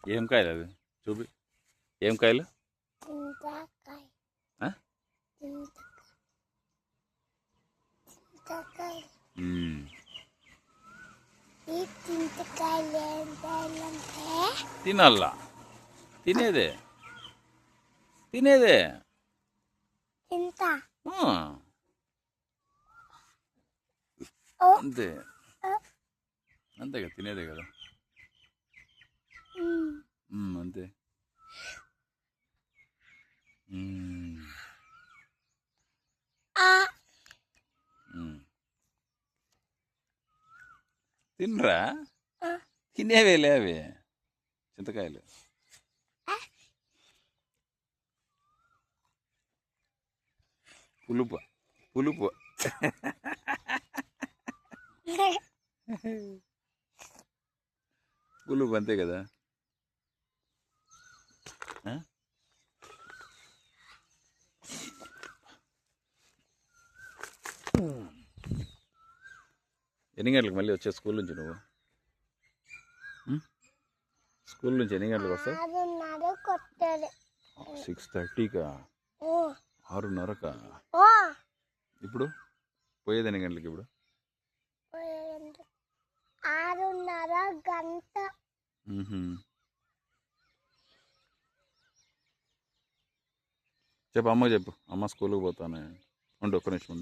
ఏం కాయలు అది చూపి. ఏం కాయలు? చింతకాయ ఆ? చింతకాయ మ్మ్. ఈ చింతకాయలు ఏం చేయాలంటే తినాలా? తినేదే తినేదే. చింత ఆ, ఓ అంతే ఓ, అంతేగా, తినేదే కదా. అంతే. మ్మ్. ఆ మ్మ్. తినరా? ఆ, తినేవేలే అవి చింతకాయలు. ఆ. పులుపు పులుపు. పులుపు అంతే కదా. ఆ? ఎన్ని గంటలకు మళ్ళీ వచ్చే స్కూల్ నుంచి నువ్వు? స్కూల్ నుంచి ఎన్ని గంటలకు వస్తావు? 6:30 కొట్టారు 6:30కా? 6:30కా? ఇప్పుడు పోయేది ఎన్ని గంటలకి ఇప్పుడు? 6:30 గంట. చెప్పు, అమ్మ చెప్పు. అమ్మ స్కూల్కి పోతానే. ఉండు, ఒక్క నిమిషం ఉండు.